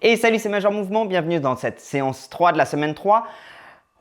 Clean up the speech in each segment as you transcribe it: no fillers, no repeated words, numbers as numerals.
Et salut, c'est Major Mouvement, bienvenue dans cette séance 3 de la semaine 3.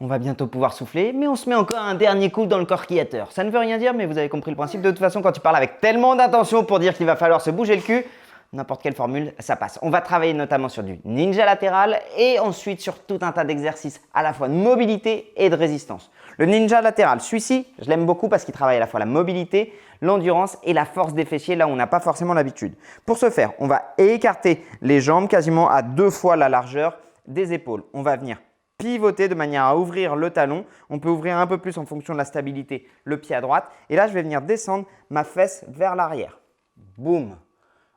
On va bientôt pouvoir souffler, mais on se met encore un dernier coup dans le corps créateur. Ça ne veut rien dire, mais vous avez compris le principe. De toute façon, quand tu parles avec tellement d'intention pour dire qu'il va falloir se bouger le cul, n'importe quelle formule, ça passe. On va travailler notamment sur du ninja latéral et ensuite sur tout un tas d'exercices à la fois de mobilité et de résistance. Le ninja latéral, celui-ci, je l'aime beaucoup parce qu'il travaille à la fois la mobilité, l'endurance et la force des fessiers, là où on n'a pas forcément l'habitude. Pour ce faire, on va écarter les jambes quasiment à 2 fois la largeur des épaules. On va venir pivoter de manière à ouvrir le talon. On peut ouvrir un peu plus en fonction de la stabilité, le pied à droite. Et là, je vais venir descendre ma fesse vers l'arrière. Boum.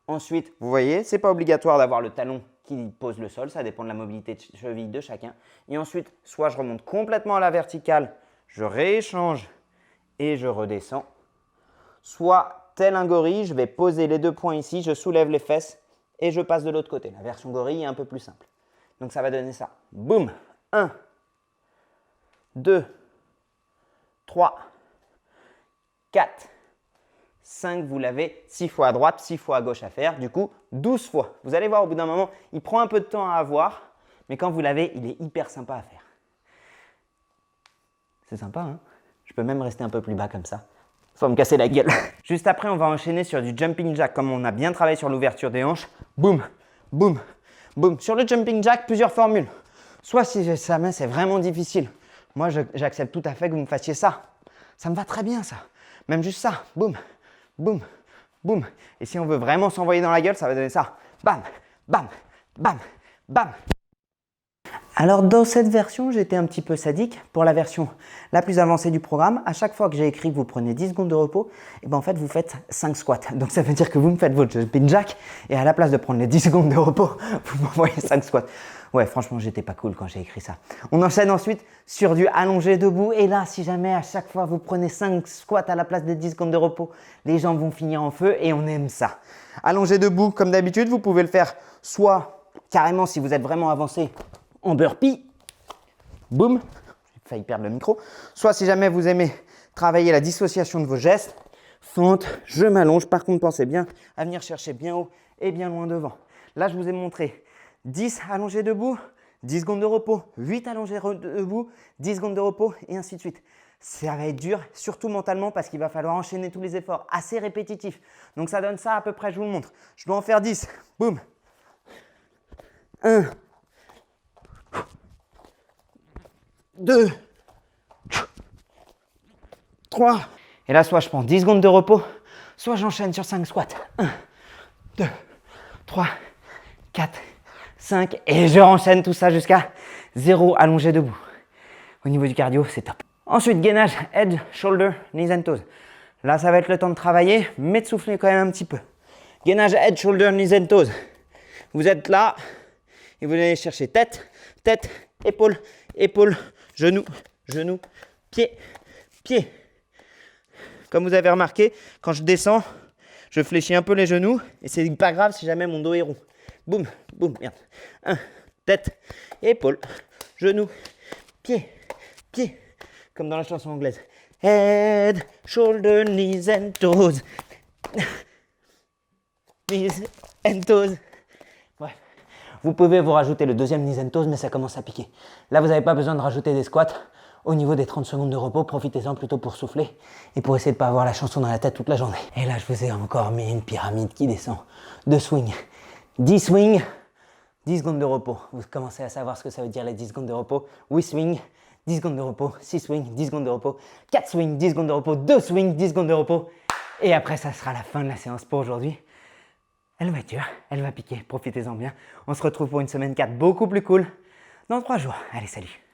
Ensuite, vous voyez, ce n'est pas obligatoire d'avoir le talon qui pose le sol. Ça dépend de la mobilité de cheville de chacun. Et ensuite, soit je remonte complètement à la verticale, je rééchange et je redescends. Soit, tel un gorille, je vais poser les 2 points ici, je soulève les fesses et je passe de l'autre côté. La version gorille est un peu plus simple. Donc, ça va donner ça. Boum. 1, 2, 3, 4, 5. Vous l'avez 6 fois à droite, 6 fois à gauche à faire. Du coup, 12 fois. Vous allez voir, au bout d'un moment, il prend un peu de temps à avoir. Mais quand vous l'avez, il est hyper sympa à faire. C'est sympa, hein? Je peux même rester un peu plus bas comme ça. Sans me casser la gueule. Juste après, on va enchaîner sur du jumping jack. Comme on a bien travaillé sur l'ouverture des hanches. Boum, boum, boum. Sur le jumping jack, plusieurs formules. Soit si ça c'est vraiment difficile. Moi, j'accepte tout à fait que vous me fassiez ça. Ça me va très bien, ça. Même juste ça. Boum, boum, boum. Et si on veut vraiment s'envoyer dans la gueule, ça va donner ça. Bam, bam, bam, bam. Alors dans cette version, j'étais un petit peu sadique. Pour la version la plus avancée du programme, à chaque fois que j'ai écrit que vous prenez 10 secondes de repos, et ben en fait vous faites 5 squats. Donc ça veut dire que vous me faites votre jumping jack et à la place de prendre les 10 secondes de repos, vous m'envoyez 5 squats. Ouais, franchement, j'étais pas cool quand j'ai écrit ça. On enchaîne ensuite sur du allongé debout. Et là, si jamais à chaque fois vous prenez 5 squats à la place des 10 secondes de repos, les jambes vont finir en feu et on aime ça. Allongé debout, comme d'habitude, vous pouvez le faire soit carrément si vous êtes vraiment avancé en burpee, boum, j'ai failli perdre le micro. Soit si jamais vous aimez travailler la dissociation de vos gestes, fente, je m'allonge. Par contre, pensez bien à venir chercher bien haut et bien loin devant. Là, je vous ai montré 10 allongés debout, 10 secondes de repos, 8 allongés debout, 10 secondes de repos et ainsi de suite. Ça va être dur, surtout mentalement, parce qu'il va falloir enchaîner tous les efforts assez répétitifs. Donc ça donne ça à peu près, je vous le montre. Je dois en faire 10, boum, 1, 2, 3. Et là, soit je prends 10 secondes de repos, soit j'enchaîne sur 5 squats. 1, 2, 3, 4, 5. Et je renchaîne tout ça jusqu'à 0 allongé debout. Au niveau du cardio, c'est top. Ensuite, gainage, head, shoulder, knees and toes. Là, ça va être le temps de travailler, mais de souffler quand même un petit peu. Gainage, head, shoulder, knees and toes. Vous êtes là et vous allez chercher tête, tête, épaule, épaule, genou, genou, pied, pied. Comme vous avez remarqué, quand je descends, je fléchis un peu les genoux et c'est pas grave si jamais mon dos est rond. Boum, boum, merde. 1, tête, épaule, genou, pied, pied. Comme dans la chanson anglaise. Head, shoulder, knees and toes. Knees and toes. Ouais. Vous pouvez vous rajouter le deuxième knees and toes, mais ça commence à piquer. Là, vous n'avez pas besoin de rajouter des squats. Au niveau des 30 secondes de repos, profitez-en plutôt pour souffler et pour essayer de ne pas avoir la chanson dans la tête toute la journée. Et là, je vous ai encore mis une pyramide qui descend de swing. 10 swings, 10 secondes de repos. Vous commencez à savoir ce que ça veut dire les 10 secondes de repos. 8 swings, 10 secondes de repos. 6 swings, 10 secondes de repos. 4 swings, 10 secondes de repos. 2 swings, 10 secondes de repos. Et après, ça sera la fin de la séance pour aujourd'hui. Elle va être dure, elle va piquer. Profitez-en bien. On se retrouve pour une semaine 4 beaucoup plus cool dans 3 jours. Allez, salut!